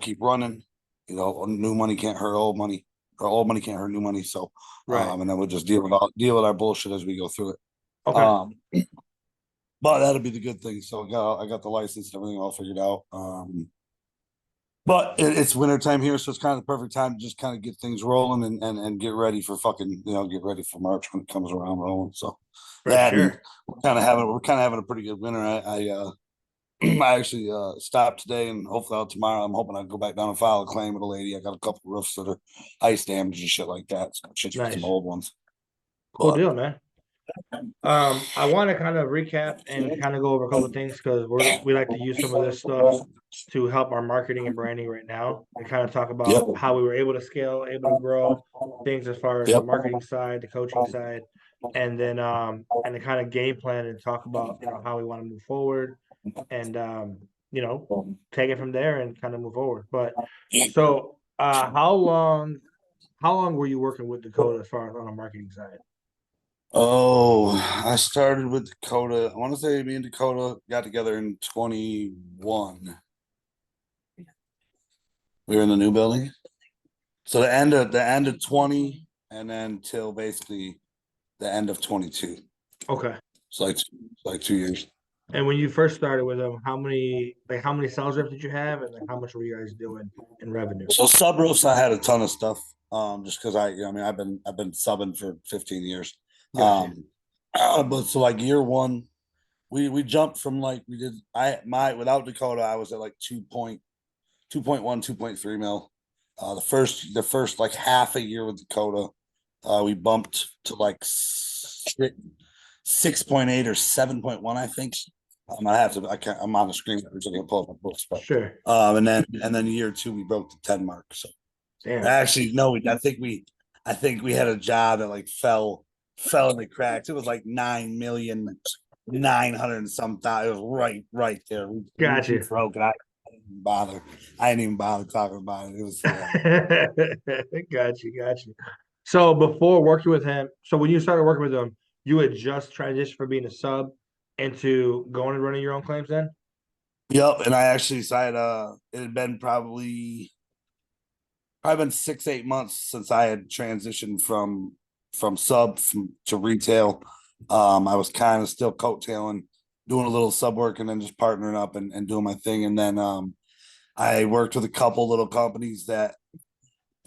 keep running. New money can't hurt old money, or old money can't hurt new money. So, Right. and then we'll just deal with our bullshit as we go through it. Okay. Um, but that'll be the good thing. So I got the license and everything all figured out. But it's wintertime here, so it's kind of the perfect time to just kind of get things rolling and get ready for fucking get ready for March when it comes around rolling. So For that and sure. we're kind of having a pretty good winter. I actually stopped today and hopefully tomorrow I'm hoping I go back down and file a claim with a lady. I got a couple of roofs that are ice damaged and shit like that. So shit for some Nice. old ones. Cool But deal, man. I want to kind of recap and kind of go over a couple of things because we like to use some of this stuff to help our marketing and branding right now and kind of talk yep, about how we were able to scale, able to grow things as far as the yep. marketing side, the coaching side, and the kind of game plan and talk about how we want to move forward and you know take it from there and kind of move forward. But so how long were you working with Dakota as far as on the marketing side? Oh, I started with Dakota. I want to say me and Dakota got together in 21. We were in the new building. So the end of 20 and then till basically the end of 22. Okay. So like 2 years. And when you first started with them, how many sales reps did you have, and like how much were you guys doing in revenue? So sub roofs, I had a ton of stuff. Just because I've been subbing for 15 years. Gotcha. But so like year one, we jumped from like we did without Dakota, I was at like 2.1, 2.3 mil. The first like half a year with Dakota, we bumped to like 6.8 or 7.1, I think. I have to. I can't. I'm on the screen. I'm just gonna pull up my books, but Sure. and then year two we broke the 10 mark. So Damn. actually, no, I think we had a job that like fell in the cracks. It was like 9,900,000 and some thousand. It was right there. We Gotcha. broke it. I didn't even bother. I didn't even bother talking about it. It was Gotcha. So before working with him, so when you started working with him, you had just transitioned from being a sub into going and running your own claims then? yep. And I actually decided it had been probably been 6, 8 months since I had transitioned from sub to retail. I was kind of still coattailing, doing a little sub work, and then just partnering up and doing my thing. And then I worked with a couple little companies that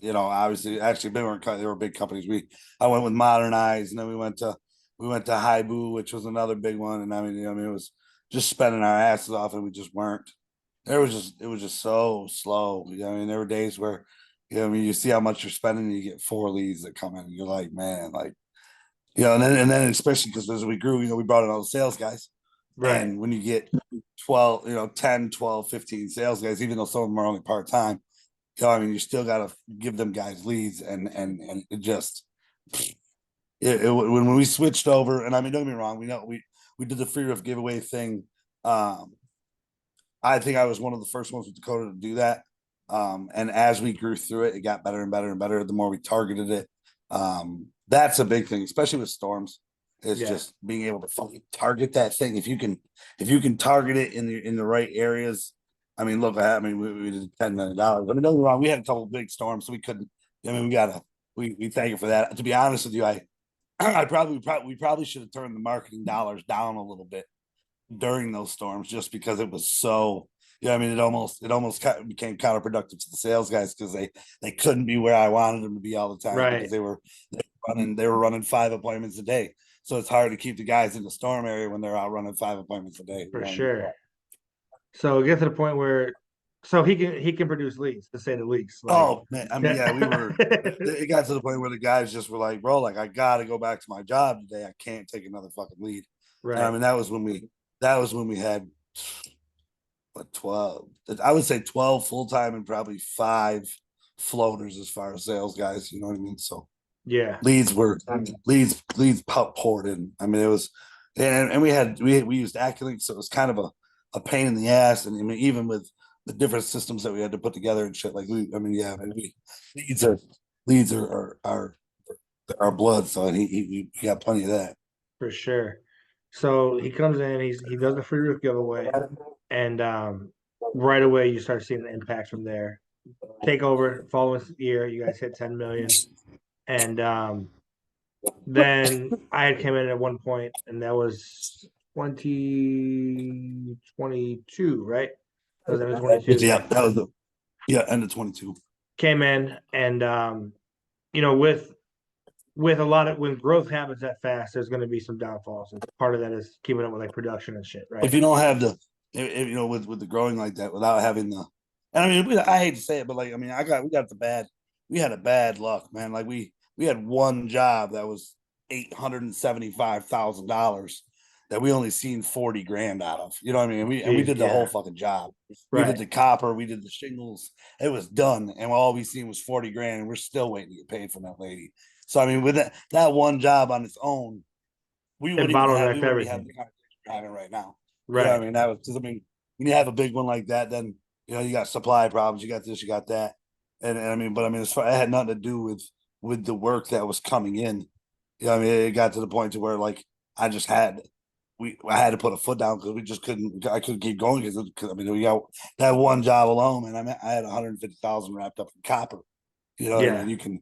obviously actually they were big companies. I went with Modernize, and then we went to Haibu, which was another big one. And I mean, it was just spending our asses off, and we just weren't. It was just so slow. I mean, there were days where I mean, you see how much you're spending, and you get 4 leads that come in, and you're like, man, like and then especially because as we grew, we brought in all the sales guys, Right. and when you get 12, 10, 12, 15 sales guys, even though some of them are only part time, I mean, you still got to give them guys leads, and it just when we switched over, and I mean, don't get me wrong, we did the free roof giveaway thing. Um, I think I was one of the first ones with Dakota to do that. And as we grew through it, it got better and better and better. The more we targeted it, that's a big thing, especially with storms. Is Yeah. just being able to fucking target that thing. If you can target it in the right areas. I mean, look, we did $10 million. I mean, don't get me wrong, we had a couple of big storms, so we couldn't. I mean, we thank you for that. To be honest with you, we probably should have turned the marketing dollars down a little bit during those storms just because it was so. I mean, it almost became counterproductive to the sales guys because they couldn't be where I wanted them to be all the time because Right. they were running 5 appointments a day. So it's hard to keep the guys in the storm area when they're out running 5 appointments a day. For sure. So it gets to the point where so he can produce leads, to say the least. Like Oh man, I mean, yeah. yeah, it got to the point where the guys just were like, bro, like I gotta go back to my job today. I can't take another fucking lead. And I Right. mean, that was when we had what 12. I would say 12 full time and probably 5 floaters as far as sales guys. You know what I mean? So Yeah. leads poured in. I mean, it was, and we used Acculink, so it was kind of a pain in the ass. And I mean, even with the different systems that we had to put together and shit, like I mean, yeah, I mean, leads are leads are our blood. So he got plenty of that. For sure. So he comes in, he does the free roof giveaway, and right away you start seeing the impact from there. take over following year. You guys hit 10 million, and then I had came in at one point, and that was 2022, right? That was end of 22. Yeah, that was the end of 22. Came in, and you know, with a lot of when growth happens that fast, there's going to be some downfalls, and part of that is keeping up with like production and shit, right? If you don't have if, you know, with the growing like that, without having the, and I mean, I hate to say it, but like, I mean, we had a bad luck, man. Like we had one job that was $875,000 that we only seen 40 grand out of. You know what I mean? We Jeez, did the whole yeah, fucking job. We did right. the copper, we did the shingles. It was done, and all we seen was 40 grand, and we're still waiting to get paid from that lady. So I mean, with that one job on its own, It we bottlenecked wouldn't be having everything, the conversation we're having right now. You know what I right? mean? That was because I mean, when you have a big one like that, then you know you got supply problems, you got this, you got that, and I mean, but I mean, as far it had nothing to do with the work that was coming in. You know, I mean, it got to the point to where like I just had I had to put a foot down because we just couldn't. I couldn't keep going because I mean we got that one job alone, and I had 150,000 wrapped up in copper. You know what I mean? Yeah. You can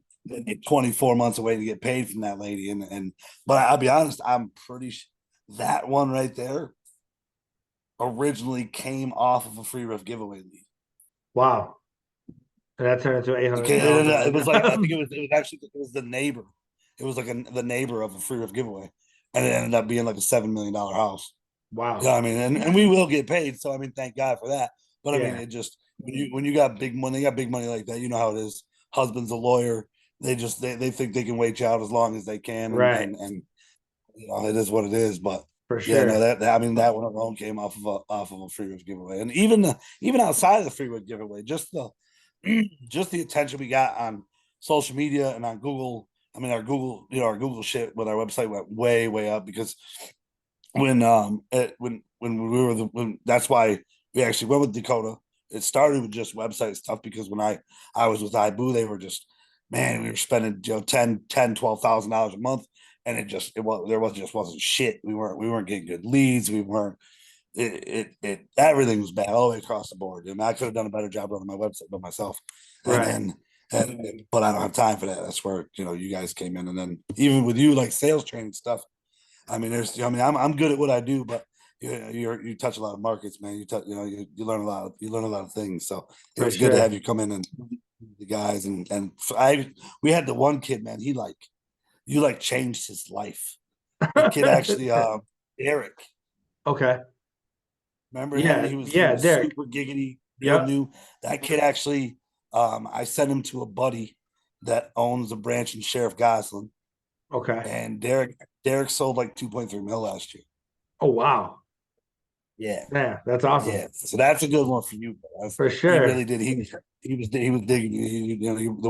24 months away to get paid from that lady, and but I'll be honest, I'm pretty that one right there originally came off of a free riff giveaway lead. Wow. And that turned into Okay, 800,000 it right was like I now. think it was actually it was the neighbor. It was like the neighbor of a free riff giveaway, and it ended up being like a $7 million house. Yeah, Wow. I mean, and we will get paid. So I mean, thank God for that. But I mean, Yeah. it just when you got big money, they got big money like that. You know how it is. Husband's a lawyer. They think they can wait you out as long as they can, Right. and you know it is what it is. But For yeah, no, sure. I mean that one alone came off of a freeway giveaway, and even outside of the freeway giveaway, just the just the attention we got on social media and on Google. I mean, our Google shit with our website went way up because when we were when that's why we actually went with Dakota. It started with just website stuff because when I was with Ibu, they were just man, we were spending $12,000 a month, and it was there was just wasn't shit. We weren't getting good leads. We weren't it everything was bad all the way across the board. I mean, I could have done a better job running my website by myself, and Right. then but I don't have time for that. That's where you guys came in, and then even with you like sales training stuff. I mean, I'm good at what I do, but you touch a lot of markets, man. You learn a lot. You learn a lot of things. So it For was good to have sure. you come in and the guys and I we had the one kid, man. He like you like changed his life. The kid actually, Eric. Okay. Remember him? Yeah. He Yeah. was Derek. super giggity, real Yep. new. That kid actually, I sent him to a buddy that owns a branch in Sheriff Goslin, Okay. and Derek sold like 2.3 mil last year. Oh, wow. Yeah. Yeah. That's awesome. Yeah, so that's a good one for you. For He sure. really did. He was digging you. The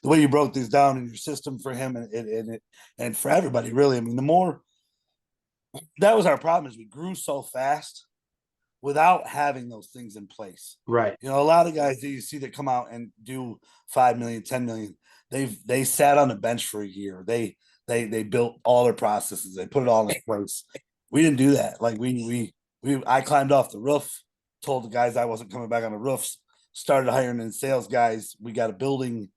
way you broke these down in your system for him and for everybody really. I mean, the more that was our problem is we grew so fast without having those things in place. Right. A lot of guys that you see that come out and do 5 million, 10 million, they sat on the bench for a year. They built all their processes. They put it all in place. We didn't do that. Like I climbed off the roof, told the guys I wasn't coming back on the roofs, started hiring in sales guys. We got a building,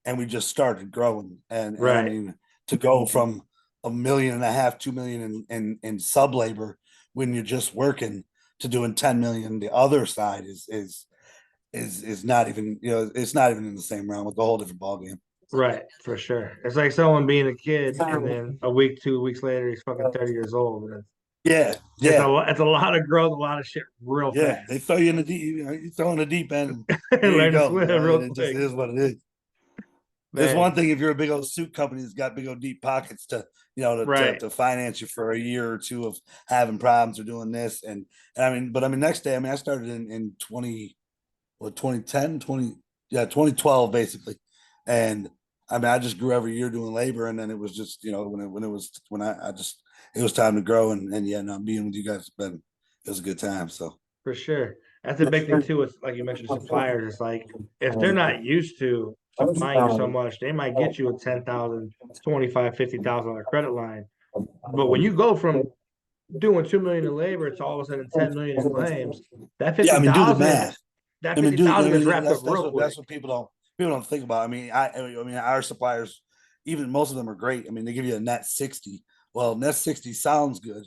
and we just started growing. And I Right. mean, to go from 1.5 million, 2 million in sub labor when you're just working to doing 10 million, the other side is not even it's not even in the same realm. It's a whole different ball game. Right. For sure. It's like someone being a kid, and then a week, 2 weeks later, he's fucking 30 years old. And Yeah, yeah, it's a lot of growth, a lot of shit, real yeah. They fast. throw you in the deep. You throw in the deep end. Here you Learn to go. swim And real it just quick, is what it is. It's one man. thing if you're a big old suit company that's got big old deep pockets to Right. to finance you for a year or two of having problems or doing this and I mean, but I mean, next day, I mean, I started in 2010, 20 yeah, 2012 basically, and I mean, I just grew every year doing labor, and then it was just when I just it was time to grow, and yeah, no, being with you guys has been it was a good time. So For sure. That's a big thing too with like you mentioned suppliers. It's like if they're not used to supplying you so much, they might get you a 10,000, 25, $50,000 credit line. But when you go from doing 2 million in labor to all of a sudden 10 million in claims, that yeah, I mean, do the 50,000, math. that I mean, dude, I 50,000 gets mean, wrapped up real quick. that's what people don't think about. I mean, I mean, our suppliers, even most of them are great. I mean, they give you a net 60. Well, net 60 sounds good,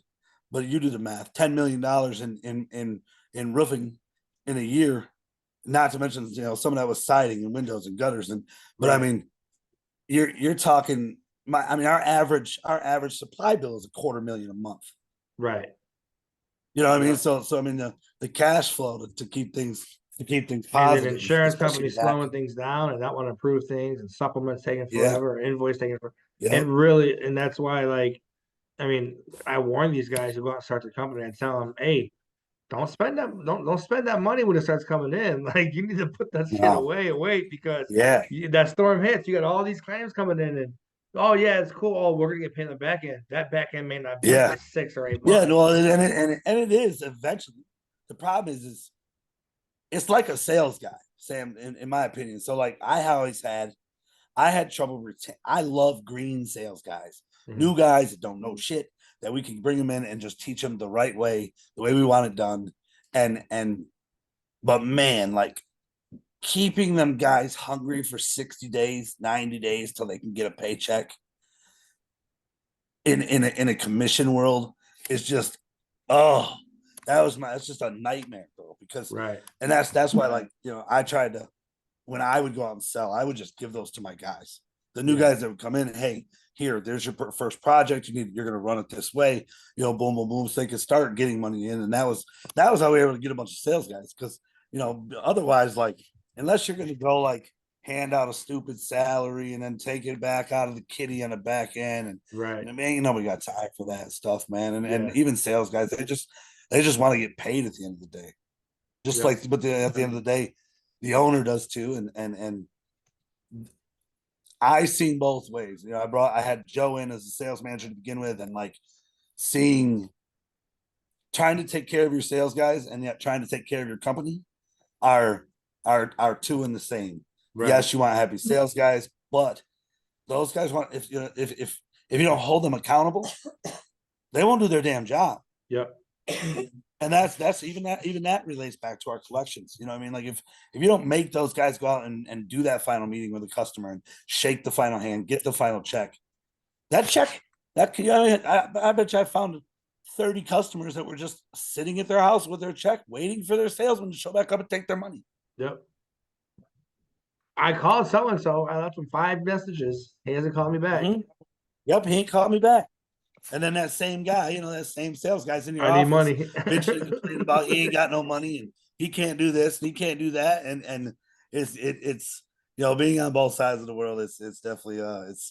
but you do the math. $10 million in roofing in a year, not to mention some of that was siding and windows and gutters but I Right, mean, you're talking I mean, our average supply bill is $250,000 a month. right. You know what I mean? Yeah. So I mean the cash flow to keep things And then positive, insurance especially companies with that. slowing things down and not want to approve things and supplements taking Yeah, forever, or invoice taking forever. yeah, And really, and that's why, like, I mean, I warn these guys who go out and start their company. I tell them, hey, don't spend that money when it starts coming in. Like, you need to put that shit no, away and wait, because yeah, that storm hits. You got all these claims coming in, and oh yeah, it's cool. Oh, we're gonna get paid on the back end. That back end may not be for yeah, 6 or 8 months. yeah. No, and it is eventually. The problem is it's like a sales guy, Sam, in my opinion. So like I had trouble I love green sales guys, Mhm. new guys that don't know shit, that we can bring them in and just teach them the right way, the way we want it done. And but man, like keeping them guys hungry for 60 days, 90 days till they can get a paycheck in a commission world is just, oh, that's just a nightmare, bro. Because Right. and that's why, like, I tried to, when I would go out and sell, I would just give those to my guys. The new Yeah. guys that would come in, hey, here, there's your first project. You're gonna run it this way, boom, boom, boom, so they could start getting money in. And that was how we were able to get a bunch of sales guys. Because otherwise, like, unless you're gonna go like hand out a stupid salary and then take it back out of the kitty on the back end, and Right. man, nobody got time for that stuff, man. And Yeah. even sales guys, they just want to get paid at the end of the day. Just Yep. like, but at the end of the day, the owner does too. And I seen both ways. I had Joe in as a sales manager to begin with, and like seeing trying to take care of your sales guys and yet trying to take care of your company are are two in the same. Right. Yes, you want happy sales guys, but those guys want, if you don't hold them accountable, they won't do their damn job. Yep. And that's even that relates back to our collections. You know what I mean? Like, if you don't make those guys go out and do that final meeting with the customer and shake the final hand, get the final check, that check, I bet you I found 30 customers that were just sitting at their house with their check, waiting for their salesman to show back up and take their money. Yep. I called so and so. I left him 5 messages. He hasn't called me back. Mhm. Yep, he ain't called me back. And then that same guy, that same sales guy's in your I need office, money. bitching and complaining about he ain't got no money and he can't do this and he can't do that. And it's being on both sides of the world, it's definitely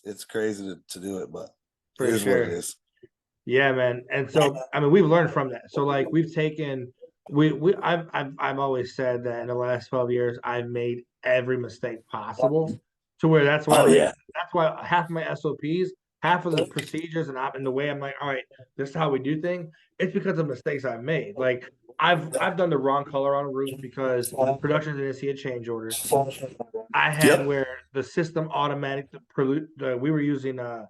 it's crazy to do it, but it For is what it sure. is. Yeah, man. And so, I mean, we've learned from that. So, like, we've taken, I've always said that in the last 12 years, I've made every mistake possible, to where that's why, Oh like, yeah. that's why half of my SOPs, half of the procedures, and the way I'm like, all right, this is how we do things. It's because of mistakes I've made. Like, I've done the wrong color on a roof because production didn't see a change order. I had Yep. where the system automatic we were using the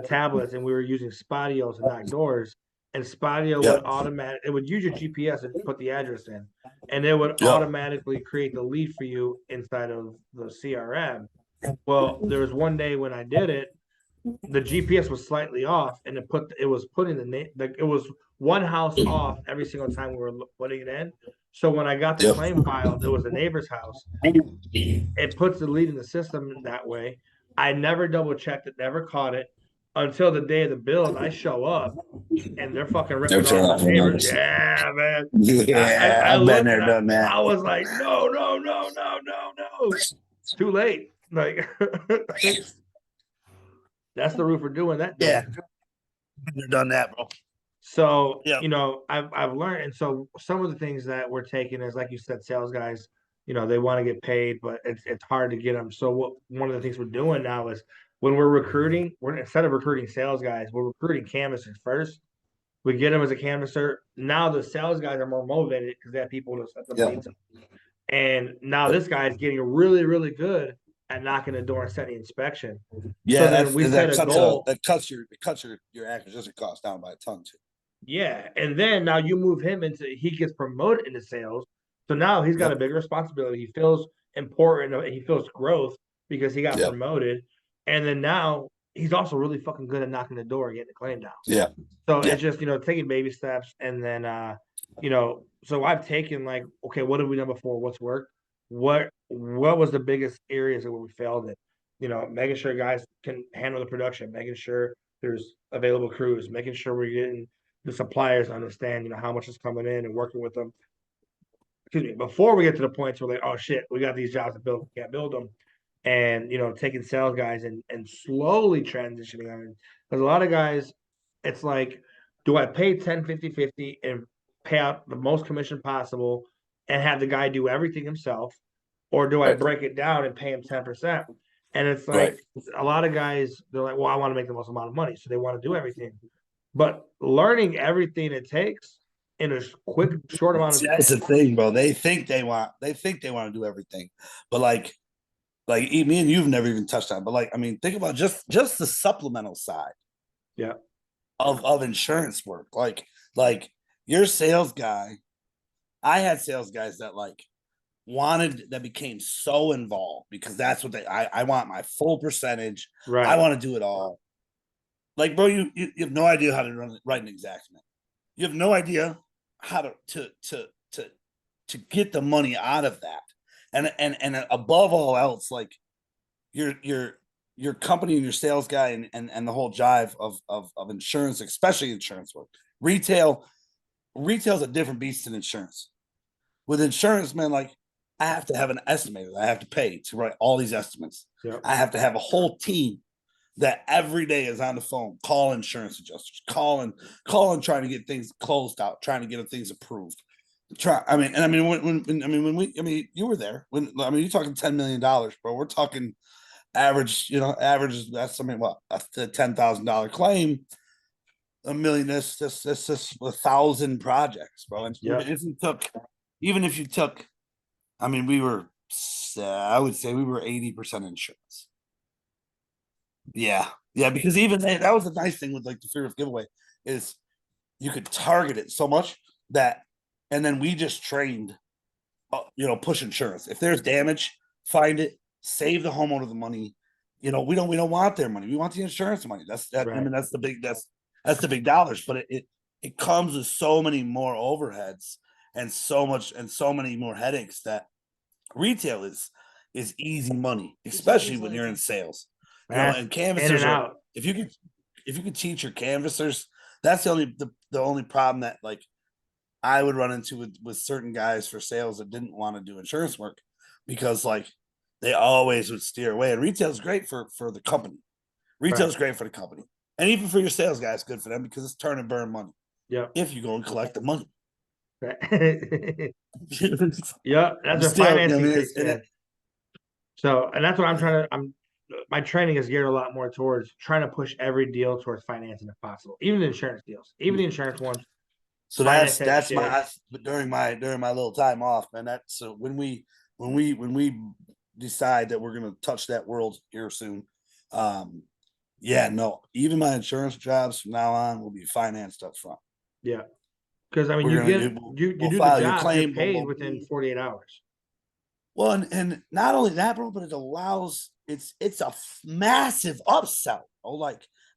tablets, and we were using Spadio to knock doors, and Spadio would Yep. automatic, it would use your GPS and put the address in, and it would Yep. automatically create the lead for you inside of the CRM. Well, there was one day when I did it, the GPS was slightly off, and it was putting the name, like, it was one house off every single time we were putting it in. So when I got the Yep. claim file, it was the neighbor's house. It puts the lead in the system that way. I never double checked it, never caught it until the day of the build. I show up and they're fucking They're ripping off turning the off the neighbors. numbers. Yeah, man. Yeah, I I've been looked there, and done that. I was like, no, no, no, no, no, no. Too late. Like, that's the roofer doing that to Yeah, me. been there, done that, bro. So, Yeah. I've learned, and so some of the things that we're taking is, like you said, sales guys, they want to get paid, but it's hard to get them. So one of the things we're doing now is, when we're recruiting, we're, instead of recruiting sales guys, we're recruiting canvassers first. We get them as a canvasser. Now the sales guys are more motivated because they have people to set them Yeah. leads up. And now this guy is getting really, really good at knocking the door and setting inspection. Yeah, So then we set a goal. that cuts your acquisition cost down by a ton too. Yeah, and then now you move him into, he gets promoted into sales. So now he's got a Yep. bigger responsibility. He feels important. He feels growth because he got Yep. promoted. And then now he's also really fucking good at knocking the door and getting the claim down. Yeah. So Yeah. it's just, taking baby steps. And then, so I've taken like, okay, what have we done before? What's worked? What was the biggest areas where we failed in? Making sure guys can handle the production, making sure there's available crews, making sure we're getting the suppliers to understand, how much is coming in and working with them. Excuse me, before we get to the point where like, oh shit, we got these jobs to build, we can't build them. And taking sales guys and slowly transitioning them. Because a lot of guys, it's like, do I pay 10, 50, 50 and pay out the most commission possible and have the guy do everything himself? Or do I Right. break it down and pay him 10%? And it's Right. like a lot of guys, they're like, well, I want to make the most amount of money. So they want to do everything. But learning everything it takes in a quick, short amount of See, that's the thing, bro. They think they want to do everything, but me and you've never even touched on. But I mean, think about just the supplemental side yeah, of insurance work. Like your sales guy, I had sales guys that that became so involved because that's what I want my full percentage. right. I want to do it all. Like, bro, you have no idea how to write an exactment. You have no idea how to get the money out of that. And above all else, like your company and your sales guy and the whole jive of insurance, especially insurance work. Retail's a different beast than insurance. With insurance, man, like I have to have an estimator I have to pay to write all these estimates. Yep. I have to have a whole team that every day is on the phone, call insurance adjusters, calling, trying to get things closed out, trying to get things approved. You were there you're talking $10 million, bro. We're talking average, average. That's what a $10,000 claim. A million. That's just 1,000 projects, bro. And Yep. even if you took, we were, I would say we were 80% insurance. Yeah, because even that was the nice thing with the fear of giveaway is you could target it so much that, and then we just trained, push insurance. If there's damage, find it, save the homeowner the money. We don't want their money. We want the insurance money. That's that. Right. That's the big dollars. But it comes with so many more overheads and so many more headaches that retail is easy money, especially when you're in sales. And canvassers are, if you could teach your canvassers, that's the only problem that I would run into with certain guys for sales that didn't want to do insurance work because they always would steer away. And retail is great for the company. Retail is great for the company. And even for your sales guys, good for them because it's turn and burn money. Yeah. If you go and collect the money. Right. Yeah, that's what financing takes. And that's what my training is geared a lot more towards trying to push every deal towards financing if possible, even the insurance deals, even the insurance ones. So that's my during my little time off, man. That's so when we decide that we're gonna touch that world here soon. Even my insurance jobs from now on will be financed up front. Yeah, because you do the job, you're paid within 48 hours. Well, and not only that, bro, but it allows it's a massive upsell.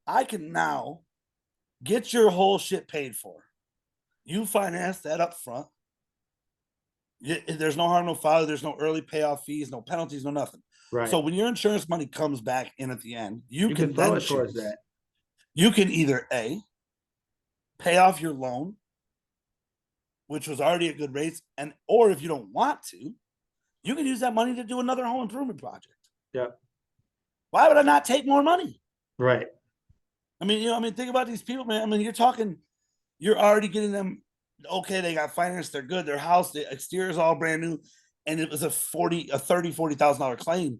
I can now get your whole shit paid for. You finance that up front. There's no harm, no foul. There's no early payoff fees, no penalties, no nothing. Right. So when your insurance money comes back in at the end, you can throw it towards that. You can either pay off your loan, which was already at good rates, or if you don't want to, you can use that money to do another home improvement project. Yeah. Why would I not take more money? Right. Think about these people, man. You're already getting them. Okay, they got financed. They're good. Their house, the exterior is all brand new. And it was a $40,000 claim.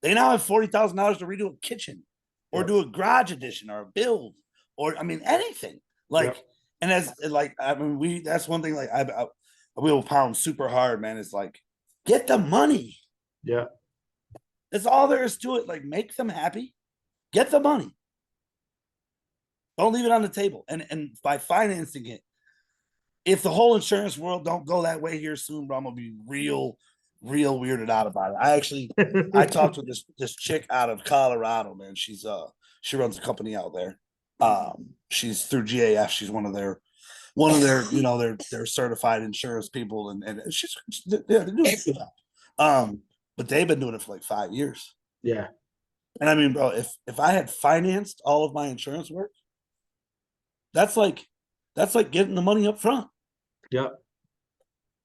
They now have $40,000 to redo a kitchen or do a garage addition or a build or, anything and that's one thing, I will pound super hard, man. It's get the money. Yeah. That's all there is to it. Make them happy. Get the money. Don't leave it on the table. And by financing it, if the whole insurance world don't go that way here soon, bro, I'm gonna be real weirded out about it. I talked with this chick out of Colorado, man. She runs a company out there. She's through GAF. She's one of their their certified insurance people, and they're doing a good job. But they've been doing it for like 5 years. Yeah. And I mean, bro, if I had financed all of my insurance work, that's like getting the money up front. Yep.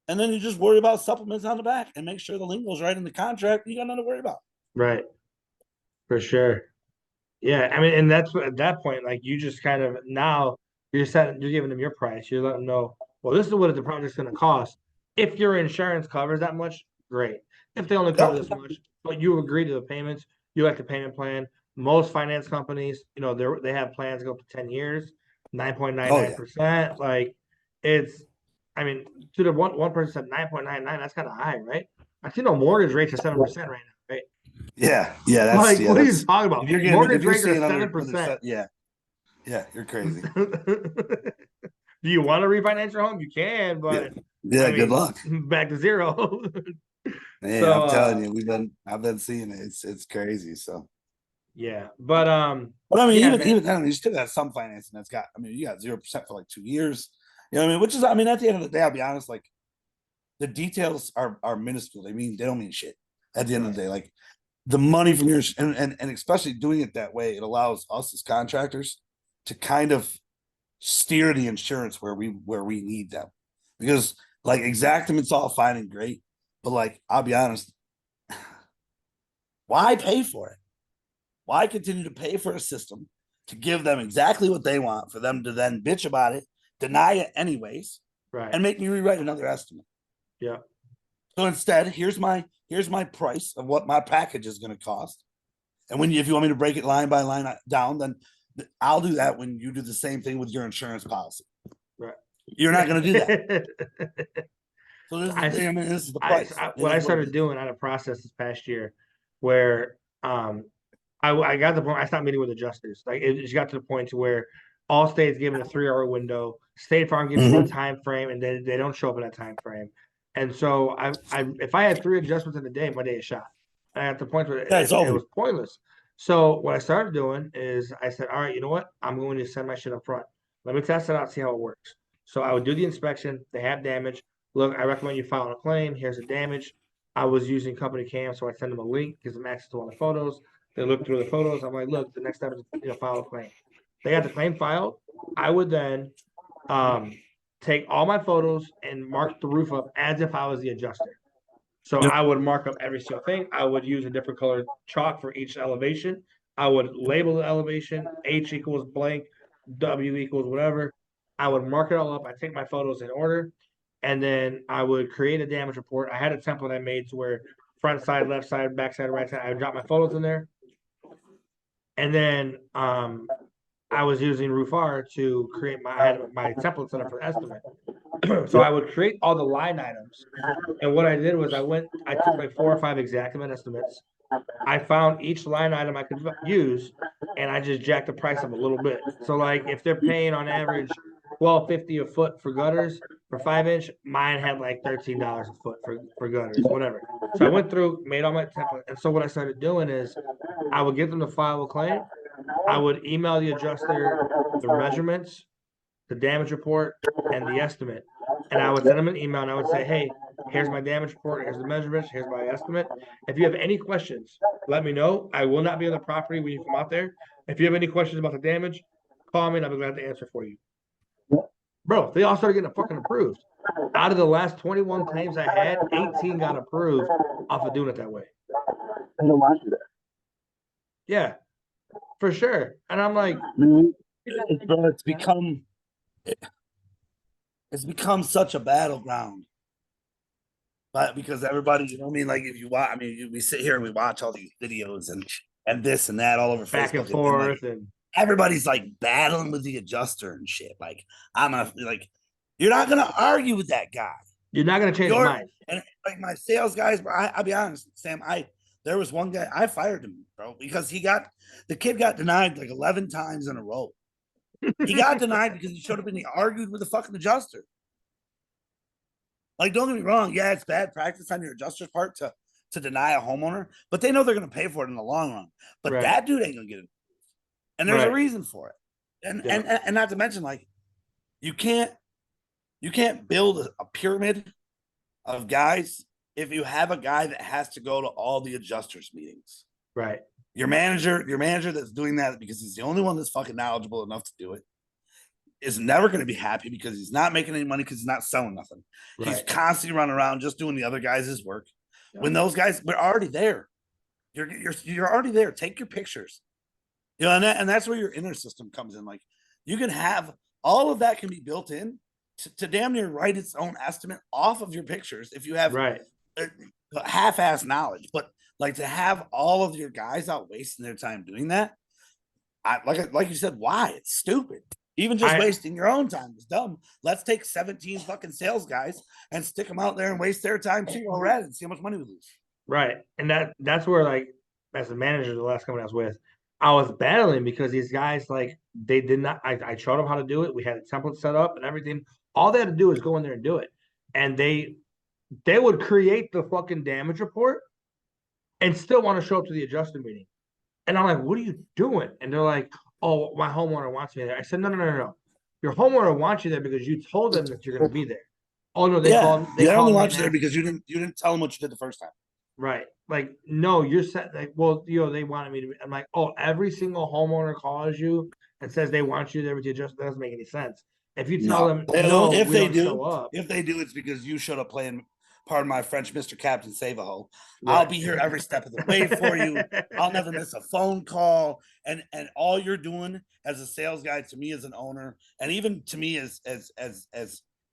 And then you just worry about supplements on the back and make sure the lingo's right in the contract. You got nothing to worry about. Right. For sure. Yeah. I mean, and that's what, at that point, like you just kind of now you're giving them your price. You're letting them know, well, this is what the project's going to cost. If your insurance covers that much, great. If they only cover this much, but you agree to the payments, you like the payment plan. Most finance companies, they have plans go up to 10 years, 9.99%. Like it's, I mean, to the one person said 9.99, that's kind of high, right? I see no mortgage rates are 7% right now, right? Yeah, Like, what are you talking about? Mortgage rates are another 7%. Yeah, you're crazy. Do you want to refinance your home? You can, but yeah, good luck. Back to zero. Yeah, So, I'm telling you, I've been seeing it. It's crazy. So yeah, but but I mean, yeah, even then, you still got some financing that's got. I mean, you got 0% for like 2 years. You know what I mean? Which is, I mean, at the end of the day, I'll be honest. Like the details are minuscule. They don't mean shit. At the end of the day, like the money from your and especially doing it that way, it allows us as contractors to kind of steer the insurance where we need them, because like Exactiment's all fine and great, but like I'll be honest, why pay for it? Why continue to pay for a system to give them exactly what they want for them to then bitch about it, deny it anyways, right, and make me rewrite another estimate? yeah. So instead, here's my price of what my package is going to cost. And if you want me to break it line by line down, then I'll do that when you do the same thing with your insurance policy. Right. You're not going to do that. So this is the price. What I started doing on a process this past year, where I got to the point I stopped meeting with adjusters. Like it just got to the point to where Allstate's given a 3 hour window, State Farm gives you a time frame, and they don't show up in that time frame. And so if I had 3 adjustments in a day, my day is shot. And at the point where it was pointless. So what I started doing is I said, all right, you know what? I'm going to send my shit up front. Let me test it out, see how it works. So I would do the inspection. They have damage. Look, I recommend you file a claim. Here's the damage. I was using company cam, so I send them a link, gives them access to all the photos. They look through the photos. I'm like, look, the next step is file a claim. They got the claim filed. I would then take all my photos and mark the roof up as if I was the adjuster. So I would mark up every single thing. I would use a different colored chalk for each elevation. I would label the elevation, H equals blank, W equals whatever. I would mark it all up. I take my photos in order, and then I would create a damage report. I had a template I made to where front side, left side, back side, right side. I would drop my photos in there. And then I was using Roofar to create I had my template set up for estimate. So I would create all the line items. And what I did was I took like 4 or 5 Exactiment estimates. I found each line item I could use, and I just jacked the price up a little bit. So like if they're paying on average $12.50 a foot for gutters for 5-inch, mine had like $13 a foot for gutters, whatever. So I went through, made all my templates, and so what I started doing is I would get them to file a claim. I would email the adjuster the measurements, the damage report, and the estimate. And I would send them an email and I would say, hey, here's my damage report, here's the measurements, here's my estimate. If you have any questions, let me know. I will not be on the property when you come out there. If you have any questions about the damage, call me and I'll be glad to answer for you. Bro, they all started getting fucking approved. Out of the last 21 claims I had, 18 got approved off of doing it that way. I don't want you there. Yeah, for sure. And I'm like, it's become such a battleground. But because everybody, you know what I mean? Like if you watch, I mean, we sit here and we watch all these videos and this and that all over back Facebook and forth, and everybody's like battling with the adjuster and shit. Like you're not gonna argue with that guy. You're not gonna change his mind. And like my sales guys, bro, I'll be honest, Sam. There was one guy I fired him, bro, because the kid got denied like 11 times in a row. He got denied because he showed up and he argued with the fucking adjuster. Like, don't get me wrong. Yeah, it's bad practice on your adjuster's part to deny a homeowner, but they know they're going to pay for it in the long run. But Right. that dude ain't going to get it, and there's a Right. reason for it. And Yeah. and not to mention, like, you can't build a pyramid of guys if you have a guy that has to go to all the adjusters meetings. Right. Your manager that's doing that because he's the only one that's fucking knowledgeable enough to do it is never going to be happy because he's not making any money because he's not selling nothing. He's Right. constantly running around just doing the other guys' work. Yeah. When those guys, we're already there. You're already there. Take your pictures. You know, and that's where your inner system comes in. Like, you can have all of that can be built in to damn near write its own estimate off of your pictures if you have Right. half-ass knowledge. But like, to have all of your guys out wasting their time doing that, like you said, why? It's stupid. Even just wasting your own time is dumb. Let's take 17 fucking sales guys and stick them out there and waste their time too already and see how much money we lose. Right. And that's where, like, as a manager, the last company I was with, I was battling because these guys, like, they did not, I showed them how to do it. We had a template set up and everything. All they had to do is go in there and do it. And they would create the fucking damage report and still want to show up to the adjuster meeting. And I'm like, what are you doing? And they're like, oh, my homeowner wants me there. I said, no. Your homeowner wants you there because you told them that you're going to be there. Oh no, they only want you there because you didn't tell them what you did the first time. Right. Like, no, you're set. Like, well, they wanted me to. I'm like, oh, every single homeowner calls you and says they want you there with you. Just doesn't make any sense. If you tell them no, if we they don't do, show up. if they do, it's because you showed up playing. Pardon my French, Mr. Captain Save a Hole. Right. I'll be here every step of the way for you. I'll never miss a phone call. And all you're doing as a sales guy, to me as an owner, and even to me as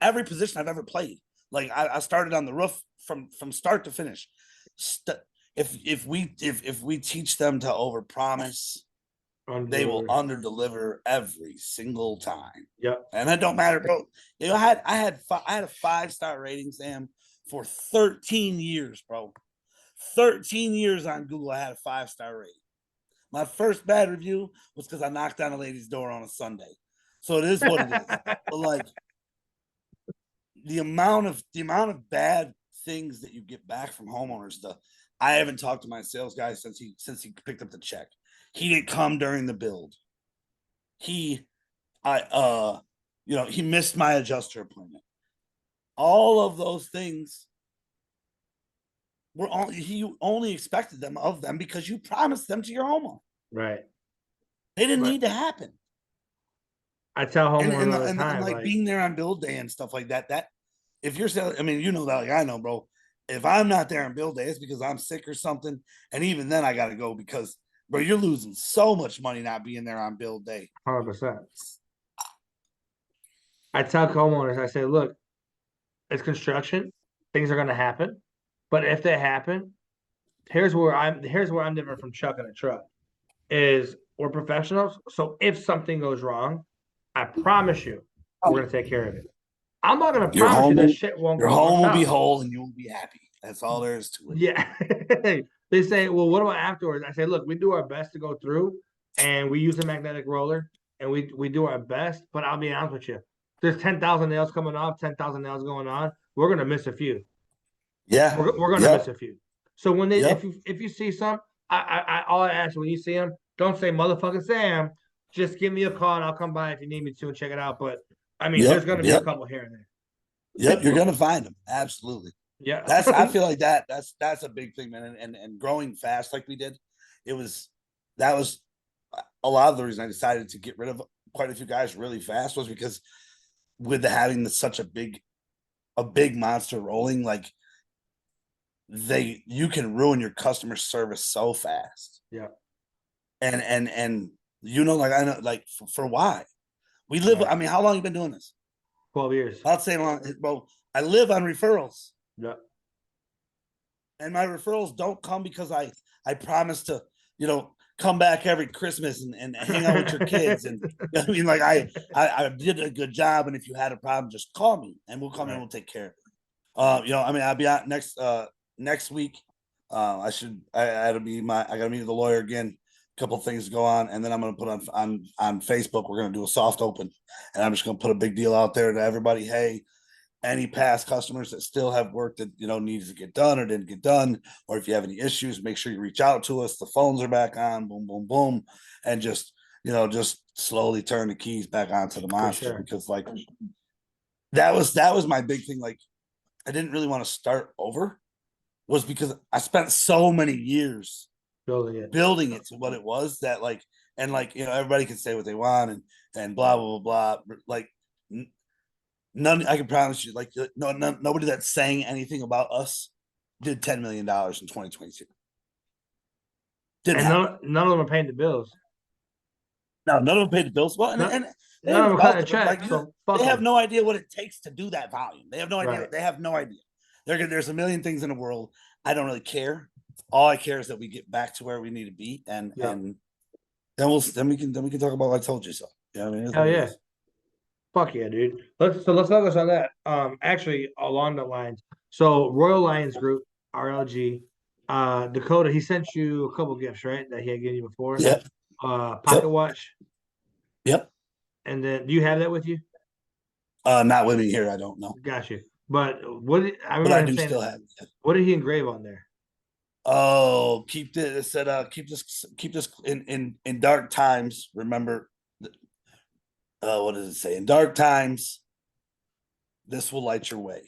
every position I've ever played. Like, I started on the roof from start to finish. If we teach them to overpromise, they will underdeliver every single time. Yep. And it don't matter, bro. You know, I had a 5-star rating, Sam, for 13 years, bro. 13 years on Google, I had a 5-star rating. My first bad review was because I knocked on a lady's door on a Sunday. So it is what it is. But like, the amount of bad things that you get back from homeowners, I haven't talked to my sales guy since he picked up the check. He didn't come during the build. He missed my adjuster appointment. All of those things he only expected them of them because you promised them to your homeowner. Right. They didn't need to happen. I tell homeowners all the time, like being there on build day and stuff like that. That if you're selling, I mean, you know that, like I know, bro. If I'm not there on build day, it's because I'm sick or something. And even then, I got to go because, bro, you're losing so much money not being there on build day. 100%. I tell homeowners, I say, look, it's construction. Things are going to happen. But if they happen, here's where I'm different from Chuck and a truck. Is we're professionals. So if something goes wrong, I promise you, we're going to take care of it. I'm not going to promise you that shit won't go. Your home will be whole and you will be happy. That's all there is to it. Yeah. They say, well, what about afterwards? I say, look, we do our best to go through and we use a magnetic roller and we do our best. But I'll be honest with you. There's 10,000 nails coming off, 10,000 nails going on. We're going to miss a few. Yeah. We're going to miss a few. So when they, if you see some, all I ask when you see them, don't say motherfucking Sam. Just give me a call and I'll come by if you need me to and check it out. But I mean, there's going to be a couple here and there. Yep, you're going to find them. Absolutely. Yeah, I feel like that's a big thing, man. And growing fast like we did, that was a lot of the reason I decided to get rid of quite a few guys really fast was because with having such a big monster rolling, like you can ruin your customer service so fast. Yeah. And you know, like I know, like for why we live. Right. I mean, how long you been doing this? 12 years. I'll say long. Well, I live on referrals. Yeah. And my referrals don't come because I promise to, come back every Christmas and hang out with your kids. And I mean, like I did a good job. And if you had a problem, just call me and we'll come in and we'll take care of it. I mean, I'll be out next week. I gotta meet with the lawyer again. A couple of things to go on, and then I'm going to put on Facebook. We're going to do a soft open, and I'm just going to put a big deal out there to everybody. Hey, any past customers that still have work that needs to get done or didn't get done, or if you have any issues, make sure you reach out to us. The phones are back on, boom, boom, boom, and just slowly turn the keys back onto the monster sure. because like that was my big thing. Like I didn't really want to start over, was because I spent so many years Building it. building it to what it was that like, and like everybody can say what they want and blah blah blah blah. Like none, I can promise you, like nobody that's saying anything about us did $10 million in 2022. Didn't And happen. none of them are paying the bills. No, none of them paid the bills. Well, No- and None of them are cutting a check. like So fuck they have 'em. no idea what it takes to do that volume. They have no idea. Right. They have no idea. There's a million things in the world. I don't really care. All I care is that we get back to where we need to be, and Yeah. and then we can talk about I told you so. Yeah, I mean, Hell yeah. Fuck yeah, dude. Let's focus on that. Actually, along the lines. So Royal Lions Group, RLG, Dakota, he sent you a couple gifts, right? That he had given you before. Yep. Pocket watch. Yep. And then do you have that with you? Not with me here. I don't know, Got you. But what did, I but remember I him do saying, still have it. what did he engrave on there? Oh, keep this. It said, keep this in dark times. Remember, what does it say? In dark times, this will light your way.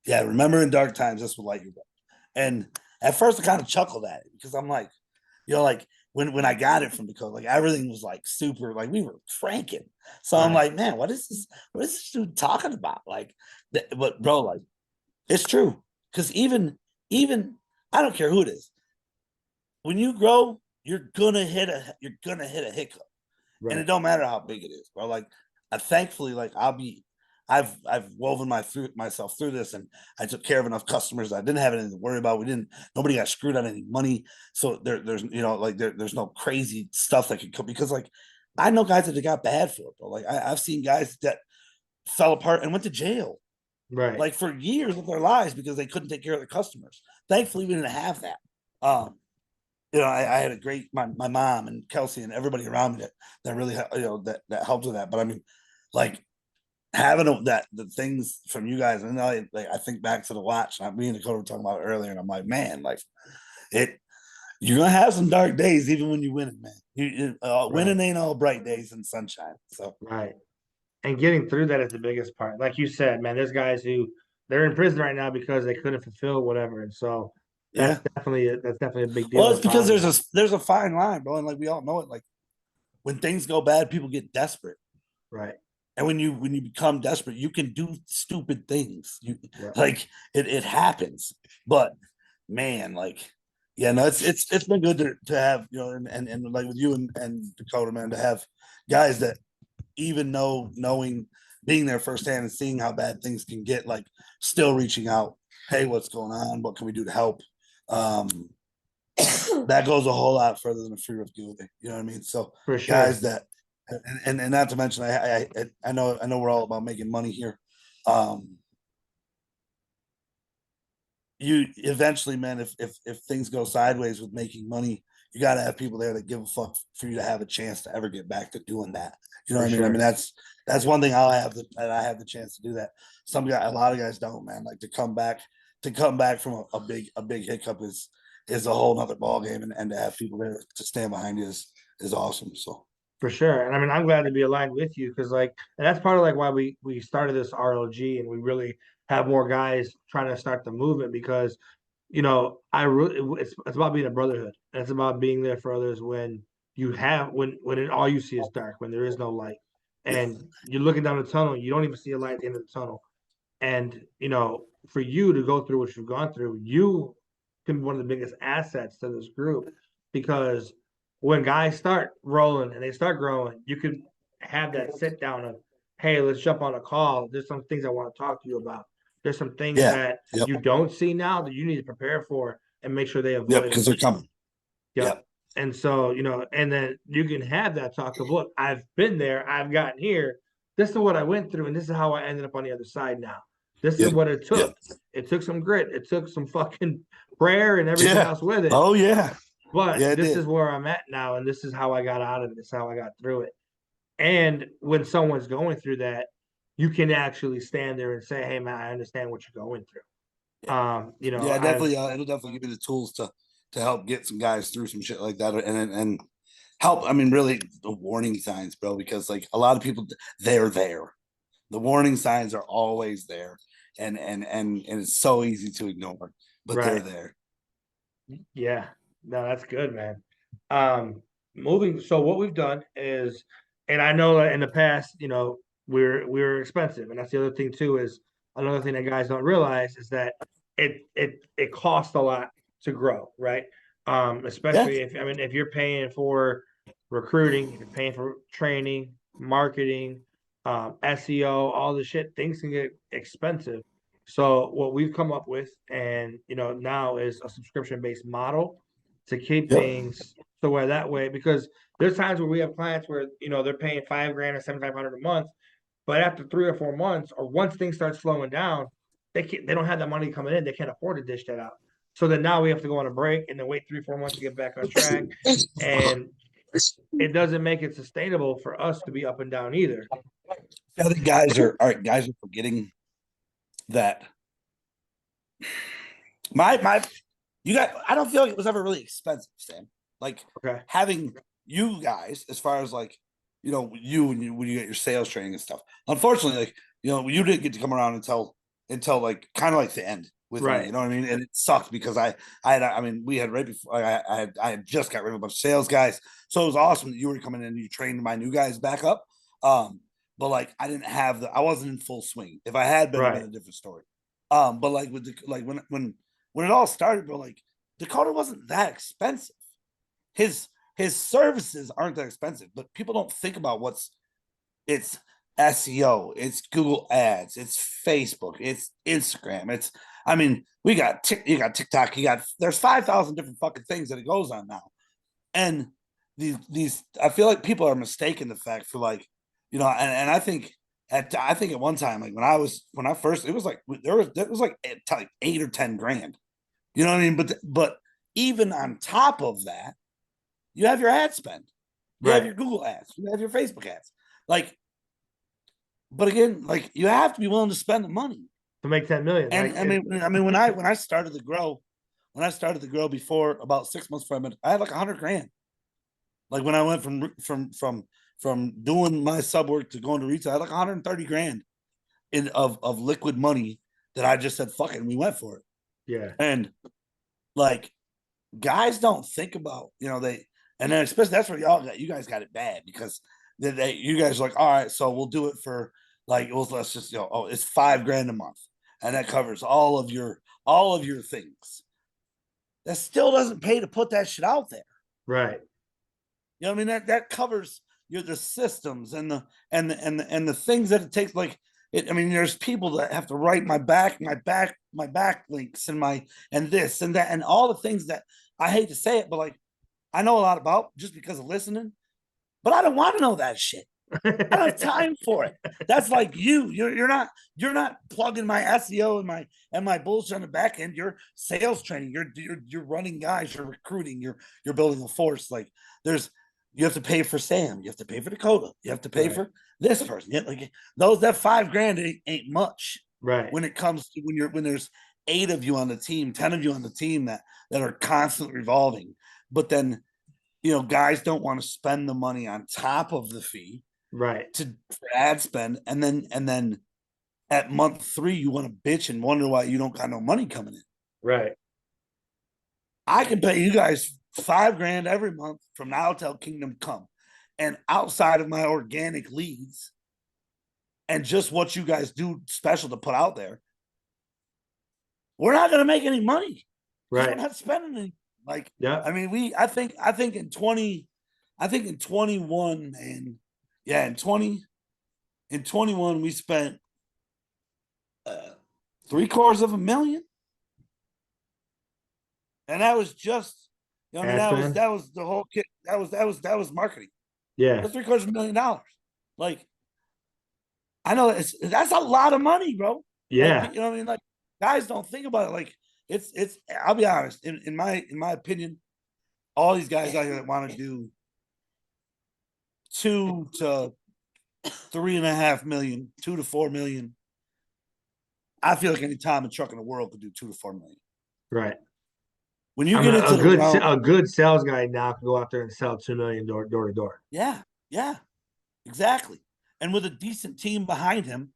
Yeah, remember in dark times, this will light your way. And at first, I kind of chuckled at it because I'm like, like when I got it from Dakota, like everything was like super, like we were cranking. So I'm Right. like, man, what is this? What is this dude talking about? Like, but bro, like, it's true because even I don't care who it is. When you grow, you're gonna hit a hiccup, and Right. it don't matter how big it is, bro. Like, thankfully, like I've woven myself through this, and I took care of enough customers that I didn't have anything to worry about. Nobody got screwed on any money, so there's like there's no crazy stuff that could come because like I know guys that got bad for it, bro. Like I've seen guys that fell apart and went to jail Right. like for years of their lives because they couldn't take care of their customers. Thankfully, we didn't have that. I had a great my mom and Kelsey and everybody around me that really that helped with that. But I mean, like having the things from you guys, and I think back to the watch. Me and Dakota were talking about it earlier, and I'm like, man, like it. You're gonna have some dark days even when you win it, man. Winning ain't all bright days and sunshine. So Right. And getting through that is the biggest part. Like you said, man, there's guys who they're in prison right now because they couldn't fulfill whatever. And so yeah. that's definitely a big deal. Well, it's and because positive. there's a fine line, bro, and like we all know it. Like when things go bad, people get desperate. Right. And when you become desperate, you can do stupid things. Yeah. Like it happens. But man, like yeah, no, it's been good to have and like with you and Dakota, man, to have guys that even knowing being there firsthand and seeing how bad things can get, like still reaching out. Hey, what's going on? What can we do to help? That goes a whole lot further than a free rip giveaway. You know what I mean? So For sure. guys that and not to mention I know we're all about making money here. You eventually, man, if things go sideways with making money, you got to have people there that give a fuck for you to have a chance to ever get back to doing that. You know For what I mean? I sure. mean that's one thing I have the chance to do that. A lot of guys don't, man. Like to come back from a big hiccup is a whole nother ball game, and to have people there to stand behind you is awesome. So For sure. And I mean, I'm glad to be aligned with you because, like, and that's part of like why we started this RLG and we really have more guys trying to start the movement because, I really it's about being a brotherhood and it's about being there for others when all you see is dark, when there is no light, yeah, and you're looking down the tunnel, you don't even see a light at the end of the tunnel. And for you to go through what you've gone through, you can be one of the biggest assets to this group because when guys start rolling and they start growing, you can have that sit down of, hey, let's jump on a call. There's some things I want to talk to you about. There's some things yeah, that yep, you don't see now that you need to prepare for and make sure they yep, avoid because it. they're coming. Yep. Yep. And so, and then you can have that talk of, look, I've been there, I've gotten here. This is what I went through, and this is how I ended up on the other side now. This is Yep. what it took. Yep. It took some grit. It took some fucking prayer and everything Yeah. else with it. Oh yeah. But Yeah, it this did. is where I'm at now, and this is how I got out of it. This is how I got through it. And when someone's going through that, you can actually stand there and say, "Hey, man, I understand what you're going through." You know, Yeah, I've definitely. It'll definitely give you the tools to help get some guys through some shit like that, and help. I mean, really, the warning signs, bro, because like a lot of people, they're there. The warning signs are always there, and it's so easy to ignore, but they're right. there. Yeah, no, that's good, man. Moving. So what we've done is, and I know that in the past, you know, we're expensive, and that's the other thing too. Is another thing that guys don't realize is that it costs a lot to grow, right? Yeah, Especially if I mean if you're paying for recruiting, if you're paying for training, marketing, SEO, all the shit, things can get expensive. So what we've come up with, and you know, now is a subscription-based model to keep yep. things so where that way, because there's times where we have clients where you know they're paying 5 grand or 7,500 a month, but after 3 or 4 months, or once things start slowing down, they don't have that money coming in, they can't afford to dish that out. So then now we have to go on a break and then wait 3 or 4 months to get back on track, and it doesn't make it sustainable for us to be up and down either. I think guys are forgetting that my you got. I don't feel like it was ever really expensive, Sam. Like Okay. having you guys, as far as like you when you get your sales training and stuff. Unfortunately, like you didn't get to come around until like kind of like the end with me. Right. You know what I mean? And it sucked because I mean we had right before I had just got rid of a bunch of sales guys, so it was awesome that you were coming in and you trained my new guys back up. But like I wasn't in full swing. If I had been, it'd been Right. a different story. But like with the like when it all started, bro, like Dakota wasn't that expensive. His his services aren't that expensive, but people don't think about it's SEO, it's Google Ads, it's Facebook, it's Instagram, it's I mean, you got TikTok, there's 5,000 different fucking things that it goes on now. And these I feel like people are mistaken the fact for like, and I think at one time, like when I first it was like there was like 8 or 10 grand. You know what I mean? But even on top of that, you have your ad spend. You have Right. your Google ads. You have your Facebook ads. Like, but again, like you have to be willing to spend the money. To make 10 million. And Like it, I mean, when I started to grow, before about 6 months from it, I had like 100 grand. Like when I went from doing my sub work to going to retail, I had like 130 grand of liquid money that I just said fuck it, and we went for it. yeah. And like guys don't think about, and then especially that's where you guys got it bad because you guys are like, all right, so we'll do it for like, well, let's just, it's 5 grand a month and that covers all of your things. That still doesn't pay to put that shit out there. Right. You know what I mean? That covers the systems and the things that it takes. Like I mean, there's people that have to write my backlinks and this and that and all the things that I hate to say it, but like I know a lot about just because of listening. But I don't want to know that shit. I don't have time for it. That's like you. You're not plugging my SEO and my bullshit on the back end. You're sales training. You're running guys. You're recruiting. You're building a force. Like you have to pay for Sam. You have to pay for Dakota. You have to pay Right. for this person. Like that 5 grand ain't much Right. when it comes to when there's 8 of you on the team, 10 of you on the team that are constantly revolving. But then guys don't want to spend the money on top of the fee Right. for ad spend, and then at month 3 you want to bitch and wonder why you don't got no money coming in. Right. I can pay you guys 5 grand every month from now till Kingdom Come, and outside of my organic leads and just what you guys do special to put out there, we're not going to make any money because we're Right. not spending any. Like, Yeah. I mean, I think in 21, man, yeah, in 21 we spent 750,000, and that was just, I mean, Ad spend. that was the whole kit. That was marketing. Yeah. That's $750,000. Like, I know that's a lot of money, bro. Like, Yeah. you know what I mean? Like, guys don't think about it. Like, it's. I'll be honest. In my opinion, all these guys out here that want to do 2 to 3.5 million, 2 to 4 million. I feel like any time a truck in the world could do 2 to 4 million. Right. When you I get mean, into the realm, a good sales guy now can go out there and sell 2 million door to door. yeah, exactly. And with a decent team behind him,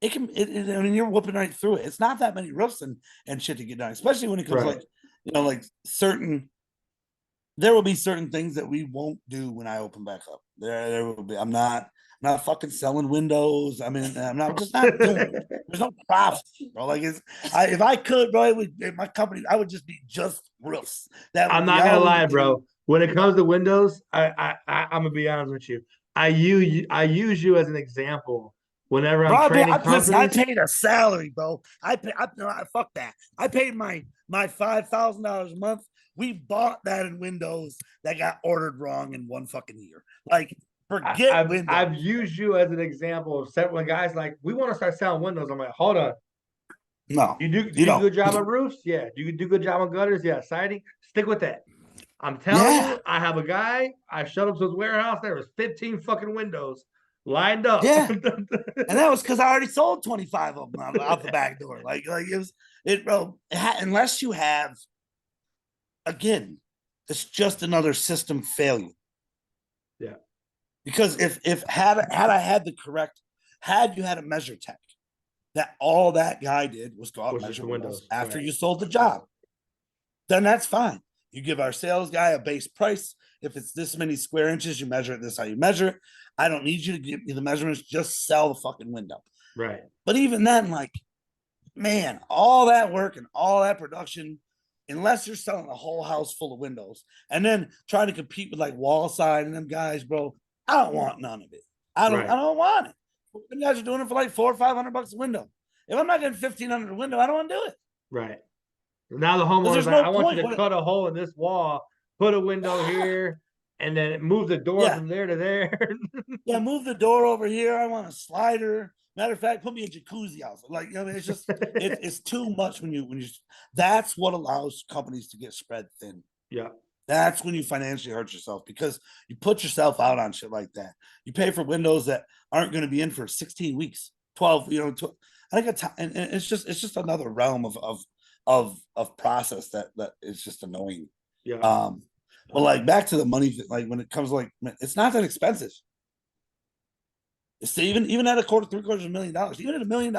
it can. I mean, you're whooping right through it. It's not that many roofs and shit to get done, especially when it comes Right. like like certain. There will be certain things that we won't do when I open back up. There will be. I'm not fucking selling windows. I mean, I'm just not doing it. There's no profit, bro. Like if I could, bro, my company, I would just be just roofs. That would I'm be not gonna all we lie, would do. bro. When it comes to Windows, I'm gonna be honest with you. I use you as an example whenever I'm Bro, training listen, I companies. paid a salary, bro. No, fuck that. I paid my $5,000 a month. We bought that in Windows that got ordered wrong in one fucking year. Like, forget Windows. I've used you as an example of when guys like we want to start selling windows. I'm like, hold on. No, Do you you do don't. good job on roofs? Yeah. Do you do good job on gutters? Yeah. Siding. Stick with that. I'm telling Yeah, you, I have a guy. I showed up to his warehouse. There was 15 fucking windows lined up. yeah. And that was because I already sold 25 of them out the back door. Like it was bro. Unless you have, again, it's just another system failure. Yeah. Because if had I had the correct, had you had a measure tech, that all that guy did was go out and Which is measure the windows windows. after Right. you sold the job, then that's fine. You give our sales guy a base price. If it's this many square inches, you measure it. This is how you measure it. I don't need you to give me the measurements. Just sell the fucking window. Right. But even then, like, man, all that work and all that production, unless you're selling a whole house full of windows and then trying to compete with like wall side and them guys, bro, I don't want none of it. I Right. don't want it. You guys are doing it for like $400 or $500 a window. If I'm not getting 1,500 a window, I don't want to do it. Right. Now the Because homeowner's there's like, no I want you point. to cut a hole in this wall, put a window here, and then move the door Yeah. from there to there. Yeah, move the door over here. I want a slider. Matter of fact, put me a jacuzzi house. Like, I mean, it's just it's too much when you that's what allows companies to get spread thin. Yeah. That's when you financially hurt yourself because you put yourself out on shit like that. You pay for windows that aren't going to be in for 16 weeks, 12, I think and it's just another realm of process that is just annoying. Yeah. But like back to the money, like when it comes to, like, it's not that expensive. It's even at $250,000, $3/4 million, even at $1 million,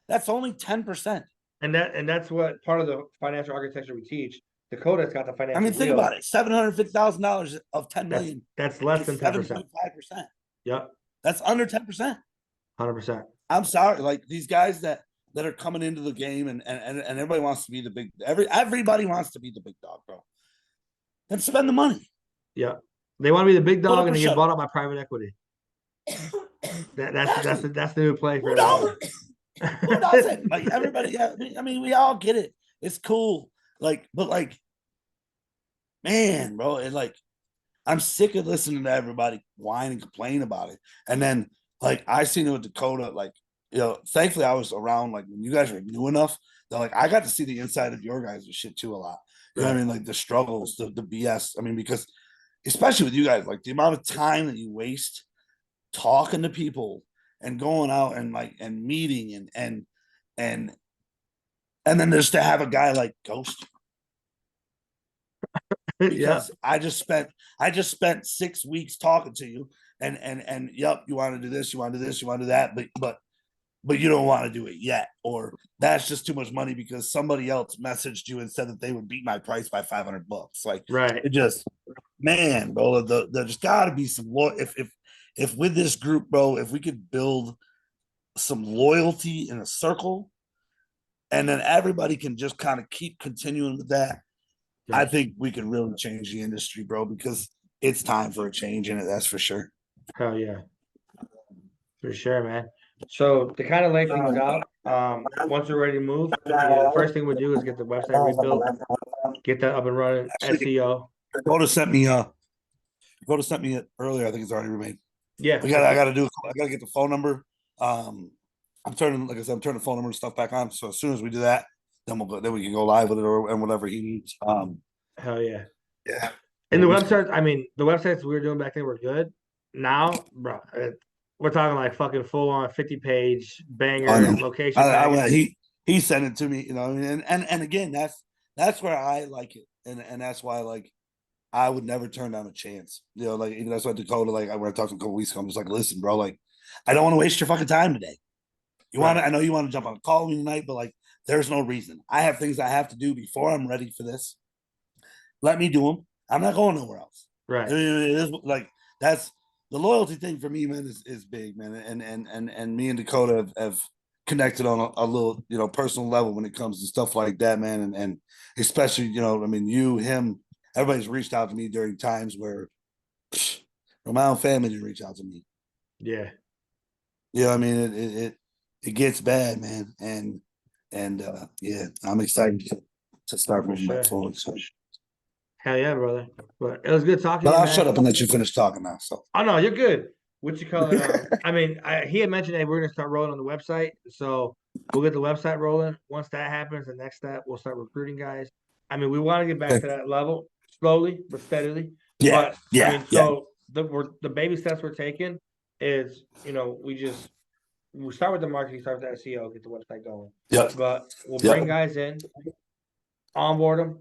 that's only 10%. And that's what part of the financial architecture we teach. Dakota's got the I financial mean, think wheel. about it: $750,000 of 10 million. That's less than 10%. 7.5%. Yep. That's under 10%. 100%. I'm sorry, like these guys that are coming into the game and everybody wants to be the big everybody wants to be the big dog, bro. Then spend the money. Yeah. They want to be the big Put up dog or and they get shut bought up. up by private equity. That's the new play for Who everybody. don't? Who doesn't? Like everybody, yeah. I mean, we all get it. It's cool. Like, but like, man, bro, it like I'm sick of listening to everybody whine and complain about it. And then like I seen it with Dakota, like, thankfully I was around like when you guys were new enough that like I got to see the inside of your guys' shit too a lot. You know what I mean? Like the struggles, the BS. I mean, because especially with you guys, like the amount of time that you waste talking to people and going out and like and meeting and then just to have a guy like Ghost. Yeah. Because I just spent 6 weeks talking to you and yep, you want to do this, you want to do this, you want to do that, but you don't want to do it yet, or that's just too much money because somebody else messaged you and said that they would beat my price by $500. Like, Right. it just, man, bro, there's got to be some if with this group, bro, if we could build some loyalty in a circle, and then everybody can just kind of keep continuing with that. I think we could really change the industry, bro, because it's time for a change in it. That's for sure. Hell yeah. For sure, man. So to kind of lay things out, once we're ready to move, the first thing we do is get the website rebuilt, get that up and running, SEO. Dakota sent me it earlier. I think it's already remade. Yeah. I gotta get the phone number. I'm turning the phone number and stuff back on. So as soon as we do that, then we can go live with it and whatever he needs. Hell yeah. Yeah. And the websites we were doing back then were good. now, bro, we're talking like fucking full on 50-page I banger know. location banger. He sent it to me, you know, and again, that's where I like it, and that's why like I would never turn down a chance, you know, like even that's why Dakota, like when I talked to him a couple weeks ago, I'm just like, listen, bro, like I don't want to waste your fucking time today. You want to, Right. I know you want to jump on a call with me tonight, but like there's no reason. I have things I have to do before I'm ready for this. Let me do them. I'm not going nowhere else. Right. It is like that's the loyalty thing for me, man, is big, man. And me and Dakota have connected on a little, you know, personal level when it comes to stuff like that, man. And especially, you know, I mean, you, him, everybody's reached out to me during times where my own family didn't reach out to me. Yeah. You know what I mean? It gets bad, man. And yeah, I'm excited to start moving back sure. forward. So. Hell yeah, brother. But it was good talking But to you, I'll man. shut up and let you finish talking now. So Oh no, you're good. What you call it? I mean, he had mentioned, hey, we're gonna start rolling on the website, so we'll get the website rolling. Once that happens, the next step, we'll start recruiting guys. I mean, we want to get back to that level slowly but steadily. yeah, But I yeah, mean, yeah, so the baby steps we're taking is, you know, we start with the marketing, start with the SEO, get the website going. yep, But we'll yep. bring guys in, onboard them,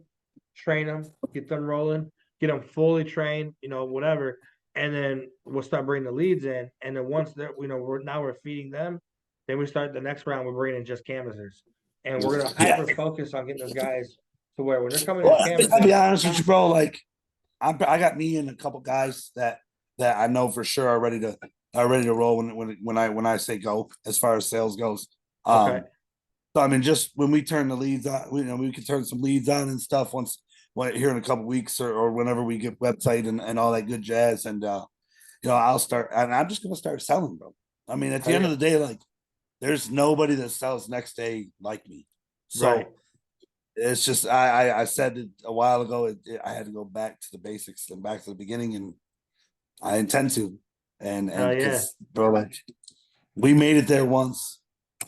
train them, get them rolling, get them fully trained, you know, whatever. And then we'll start bringing the leads in. And then once they're, you know, we're feeding them, then we start the next round. We're bringing in just canvassers, and we're gonna Yeah. hyper focus on getting those guys to where when they're coming Well, as I'll be canvassers. honest with you, bro. Like, I got me and a couple guys that I know for sure are ready to roll when I say go as far as sales goes. Okay. So I mean, just when we turn the leads on, you know, we can turn some leads on and stuff once here in a couple weeks or whenever we get website and all that good jazz. And you know, I'll start and I'm just gonna start selling, bro. I mean, at the end of the day, like there's nobody that sells next day like me. So Right. it's just I said it a while ago. I had to go back to the basics and back to the beginning, and I intend to. And Hell yeah. because bro, like we made it there once.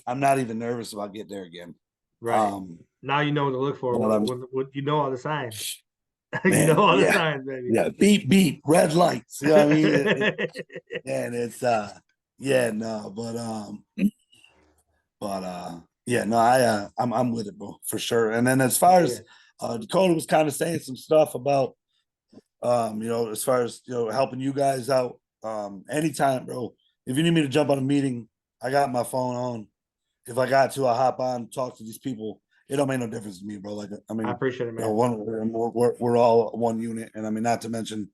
I'm not even nervous about getting there again. Right. Now you know what to look for. Well, What you know all the signs. You man, know all the yeah, signs, baby. yeah, beep beep, red lights. You know what I mean? And it's yeah, no, but yeah, no, I'm with it, bro, for sure. And then as far as Dakota was kind of saying some stuff about you know, as far as you know, helping you guys out, anytime, bro. If you need me to jump on a meeting, I got my phone on. If I got to, I'll hop on, talk to these people. It don't make no difference to me, bro. Like, I mean, I appreciate it, you know, man. we're all one unit, and I mean, not to mention,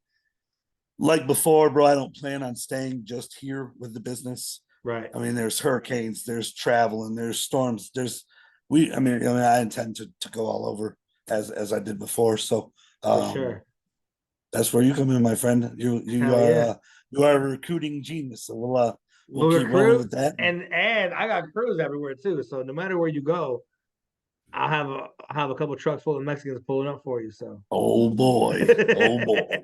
like before, bro. I don't plan on staying just here with the business. Right. I mean, there's hurricanes, there's travel, and there's storms. I mean, I intend to go all over as I did before. So, For sure. that's where you come in, my friend. You are a recruiting genius. So we'll keep rolling with that. And I got crews everywhere too. So no matter where you go, I'll have a couple trucks full of Mexicans pulling up for you. So Oh boy. Oh boy.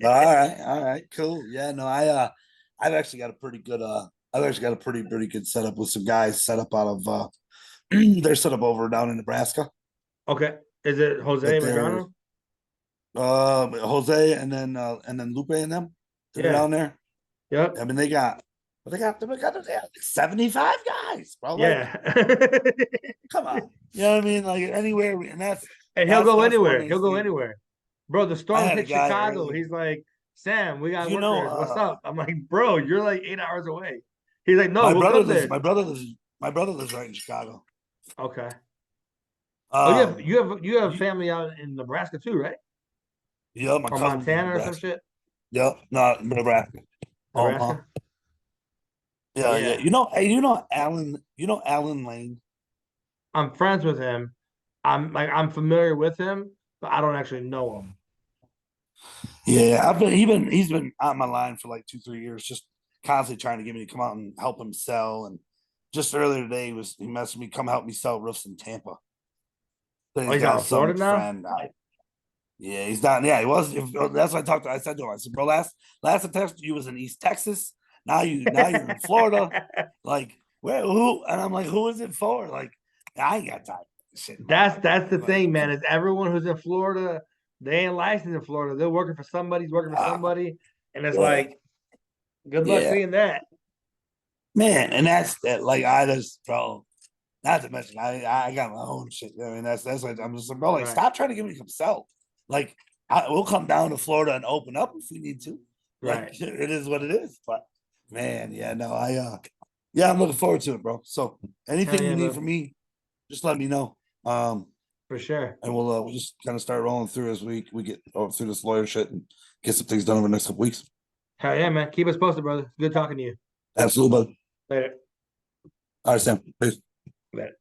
All right, cool. Yeah, no, I've actually got a pretty good I've actually got a pretty good setup with some guys set up out of they're set up over down in Nebraska. Okay. Is it Jose Medrano? Jose and then Lupe and them. They're down there. Yep. I mean they got 75 guys, bro. Like, Yeah. come on. You know what I mean? Like anywhere and And he'll go anywhere. one He'll go anywhere. Bro, the storm had a hit guy Chicago. earlier. He's like, Sam, we got You workers. know, What's up? I'm like, bro, you're like 8 hours away. He's like, no, my we'll brother come there. my brother lives right in Chicago. Okay. Um, you have family out in Nebraska too, right? yeah, my Or cousin lives in Montana or some Nebraska. shit? Yep, no, Nebraska. Nebraska? Yeah, yeah. Yeah. You know Alan Lane. I'm friends with him. I'm familiar with him, but I don't actually know him. Yeah, he's been on my line for like 2-3 years, just constantly trying to get me to come out and help him sell. And just earlier today, he messaged me, come help me sell roofs in Tampa. So Oh, he's out in Florida now? friend. Yeah, he's not. Yeah, he was. That's what I talked to. I said to him, I said, bro, last I texted you was in East Texas. Now you're in Florida. Like, where? Who? And I'm like, who is it for? Like, I ain't got time. Shit. That's the thing, man. Is everyone who's in Florida, they ain't licensed in Florida. They're working for somebody, and it's like Good luck Yeah. seeing that. Man, and that's that. Like I just, bro. Not to mention, I got my own shit. I mean, that's like I'm just like, bro, like Right. stop trying to give me some self. Like we'll come down to Florida and open up if we need to. Like Right. it is what it is. But man, yeah, no, yeah, I'm looking forward to it, bro. So anything yeah, you need bro. from me, just let me know. For sure. And we'll just kind of start rolling through as we get through this lawyer shit and get some things done over the next couple weeks. Hell yeah, man. Keep us posted, brother. Good talking to you. Absolutely, bud. Later. All right, Sam. Peace. Later.